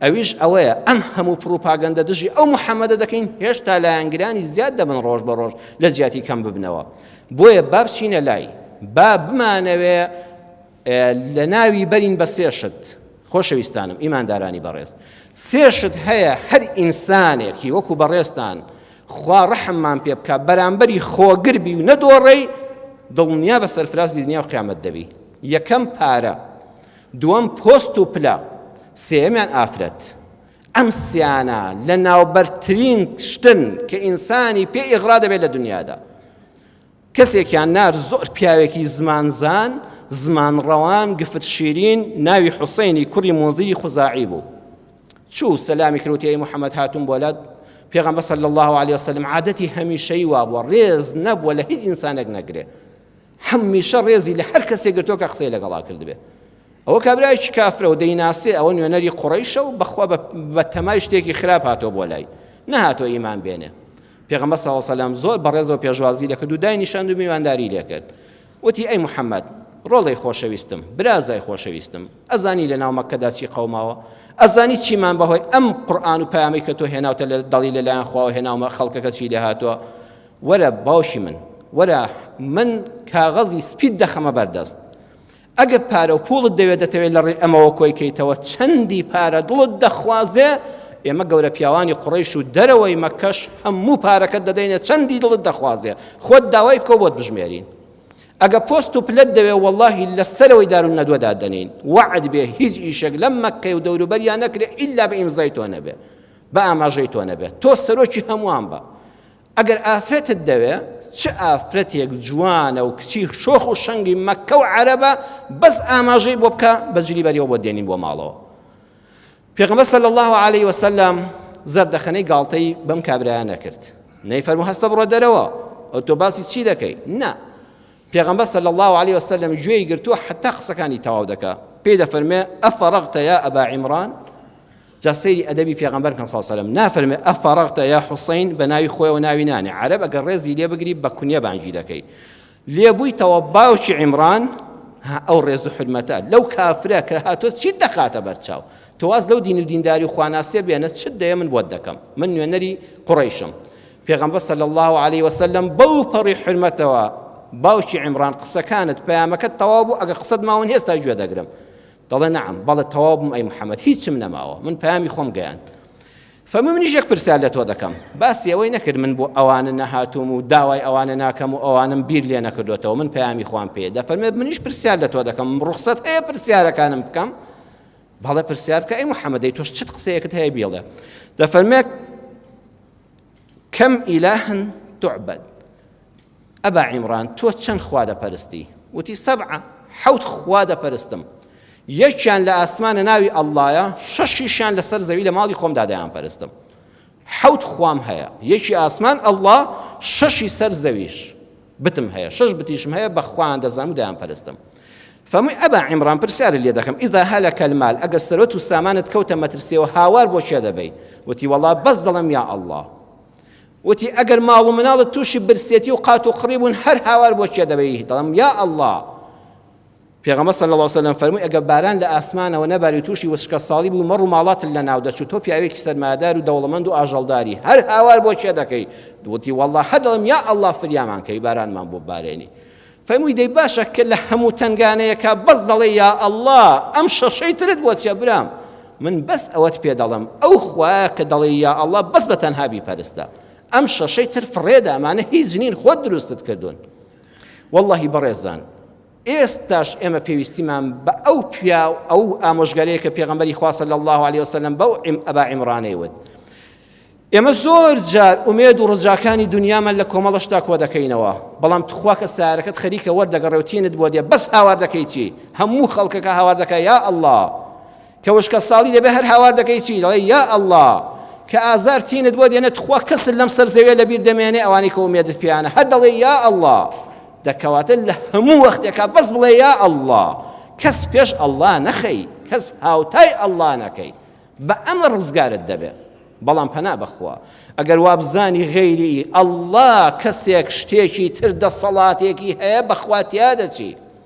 ئەویش ئەوەیە ئەم هەموو پروپاگەندە دژی ئەو محەممەدە دەکەین هێشتا لایەنگرانی زیاد دەبن ڕۆژ بە ڕۆژ لە جیاتی کەم ببنەوە. بۆیە با بچینە لای با بمانەوێ لە ناوی بەرین بە سێشت. خۆشەویستانم ئیماندارانی بەڕێز، سێشت هەیە هەر ئینسانێکی وەکو بەڕێستان خوا ڕەحممان پێ بکە بەرامبەری خۆگربی و نەدۆڕێی دڵنیا بە سەرفرازی دنیا و قیامەت دەبی. یەکەم پارە، دووەم پۆست و پلە، سێمیان ئافرەت. ئەم سیانە لە ناوبەرترین شتن کە ئینسانی پێ ئیغرا دەبێت لە دنیادا. کەسێکیان نار زۆر پیاوێکی زمانزان، زمانڕەوان، گفت شیرین، ناوی حوسەینی کوڕی مۆدیری خوزاعی بوو. چوو سەلامی کردوتی ئەی محەممەد هاتوون بۆ لات پێغەمبەر صلی الله علیه وسلم عادەتی هەمیشەی وا بووە ڕێز نەبووە لە هیچ ئینسانێک نەگرێ، هەمیشە ڕێزی لە هەر کەسێک گرتووە کە قسەی لەگەڵا کردبێ. ئەوە کابرایکی کافرە و دەیناسێ ئەوە نوێنەری قوڕەیشە و بەخوا بە تەمای شتێکی خراپ هاتۆ بۆ لای، نەهاتۆ ئیمان بێنێ. پێغەمبەر صلی الله علیه وسلم زۆر بەڕێزەوە پێشوازی لە کرد و دای نیشاند و میوانداری لێ کرد. وتی ئەی محەممەد ڕۆڵەی خۆشەویستم، برازای خۆشەویستم، ئەزانی لە ناو مەککەدا چی قەوماوە، ئەزانی چیمان بەهۆی ئەم قورئان و پەیامەی کە تۆ هێناوتە لە دڵی لەلایەن خواوە هێناومە خەڵکەکە چی لێ هاتووە. وەرە باوشی وەرە من کاغەزی سپید دەخەمە بەردەست، ئەگە پارە و پوڵت دەوێت لە ڕێ ئەمەوە کۆی کەیتەوە چەندی پارە دڵت دەخوازێ، ئێمە گەورە پیاوانی قوڕەیش و دەرەوەی مەکەش هەموو پارەکەت دەدەینە چەندی دڵت دەخوازێ، خۆت داوای بکە بۆت بژمێرین. ئەگە پۆست و پلەت دەوێ وەڵڵاهی لەسەرەوەی دارولنەدوەدا دەنین، وعد بێ هیچ ئیشێک لەم مەککەی و دەوروبەریان نەکرێ ئیلا بە ئیمزای تۆ نەبێ، بە ئاماژەی تۆ نەبێ، تۆ سەرۆکی هەمووان بە. ئەگەر ئافرەتت دەوێ، چه ئافرەتێک جوانە و کچی شۆخ و شەنگی مەککە و عەرەبە، بەس ئاماژەی بۆ بکە بەجلی بەریەوە بۆ دێنین بۆ ماڵەوە. پێغەمبەر صلی الله علیه وسلم زەردەخەنەی گاڵتەی بەم کابرایان نەکرد، نەیفەرموو هەستە بڕۆ دەرەوە، ئەو تۆ باسی چی دەکەی؟ نا. پێغەمبەر صلی الله علیه وسلم گوێی گرتووە حتا قسەکانی تەواو دەکا، پێی دەفەرمێ ئەفەرەغتە یا ئەبا عیمران. جا سەیری ئەدەبی پێغەمبەر صلی الله علیه وسلم نافەرمێ ئەفەرەغتە یا حوسەین بە ناوی خۆی و ناوی نانێ. عەرەب ئەگەر ڕێزی لێ بگری بە کونیە بانگی دەکەی. لێبوویتەوە باوکی عیمران، ئەو ڕێز و حرمەتە لەو کافرە کە هاتۆ چیت دەخاتە بەرچاو، تۆواز لەو دین و دینداری و خواناسیە بێنە چت دەیە من بۆت دەکەم، من نوێنەری قوڕەیشم. پێغەمبەر صلی الله علیه وسلم بەو پەڕی حرمەتەوە باوکی عیمران قسەکانت پەیامەکەت تەواو بوو، ئەگەر قسەت ماون هێستا گوێ دەگرم. دەڵێ نەعەم بەڵێ تەواو بووم ئەی محەممەد، هیچم نەماوە، من پەیامی خۆم گەیاند. فەرمووی منیش یەک پرسیار لە تۆ دەکەم، باسی ئەوەی نەکرد من بۆ ئەوانە نەهاتووم و داوای ئەوانە ناکەم و ئەوانم بیر لێ نەکردوێتەوە، من پەیامی خۆم پێ دەفەرمێت منیش پرسیار لە تۆ دەکەم، ڕوخسەت هەیە پرسیارەکانم بکەم؟ بەڵێ پرسیار بکە ئەی محەممەدەی تۆش چت قسەیەکت هەیە بێڵێ. دەفەرمێت کەم ئیلاهن تعبد. ئەبا عیمران تۆ چەند خوا دەپەرستی؟ وتی سەبعە، حەوت خوا دەپەرستم، یەکیان لە ئاسمانە ناوی ئەڵڵایە، شەشیشیان لەسەر زەوی لە ماڵی خۆمدا دەیان پەرستم. حەوت خوام هەیە، یەکی ئاسمان ئەڵڵا، شەشی سەر زەویش بتم هەیە، شەش بتیشم هەیە بە خوان دەزانم و دەیان پەرستم. فەرمووی ئەبا عیمران پرسیارت لێ دەکەم ئیذا هەلەکە المال، ئەگەر سەرۆت و سامانت کەوتە مەترسیەوە هاوار بۆ چێ دەبەی؟ وتی وەڵڵا بەس دەڵێم یا ئەڵڵا. وتی ئەگەر ماڵ و مناڵت تووشی برسێتی و قات و قڕی بوون هەر هاوار بۆ چێ دەبەی؟ دەڵێم یا ئەڵڵا. پێغەمبەر صلی الله علیه وسلم فەرمووی ئەگەر باران لە ئاسمانەوە نەباری و تووشی وشکە ساڵی بوو مەڕ و ماڵاتت لە ناو دەچوو، تۆ پیاوێکی سەرمایەدار و دەوڵەمەند و ئاژەڵداری هەر هاوار بۆ چێ دەکەی؟ وتی وەڵڵا هەر دەڵێم یا ئەڵڵا فریامان کەی بارانمان بۆ بارێنی. فەرمووی دەی باشە کە لە هەموو تەنگانەیەکە بەس دەڵێ یا ئەڵڵا، ئەم شەشەی ترت بۆ چێ برام؟ من بەس ئەوەت پێ دەڵێم ئەو خوایە کە دەڵێ یا ئەڵڵا بەس بە تەنها بیپەرستە، ئەم شەشەی تر فڕێدا ئەمانە هیچ نین، خۆت دروستت کردوون. وەڵڵاهی بەڕێزان ئێستاش ئێمە پێویستیمان بە ئەو پیاو ئەو ئامۆژگارەیە کە پێغەمبەری خوا صلی الله علیه وسلم بەو ئەبا عیمرانەی وت. ئێمە زۆر جار ئومێد و ڕجاکانی دنیامان لە کۆمەڵەشتا کۆ دەکەینەوە، بەڵام تخوا کە سیارەکەت خەریکە وەردەگەڕێوتینت بۆ دێ بەس هاوار دەکەی چی؟ هەموو خەڵکەکە هاوار دەکە یا ئەڵڵا. کە وشکە ساڵی دەبێ هەر هاوار دەکەی چی؟ دەڵێ یا ئەڵڵا. کە ئازار تینت بۆ دێنێت تخوا کەسل لەم سەر زەوێ لەبیر دەمێنێ، ئەوانی کە ئومێدت پیانە هەر دەڵێ یا ئەڵڵا. دەکەواتە لە هەموو وەختێکا بەس بڵێ یا ئەڵڵا، کەس پێش ئەڵڵا نەخەی، کەس هاوتای ئەڵڵا نەکەی، بە ئەمە ڕزگارت دەبێ. بەڵام پەنا بەخوا ئەگەر وا بزانی غەیری ئەڵڵا کەسێک شتێکی تر دەسەڵاتێکی هەیە بەخوا تیا دەچی.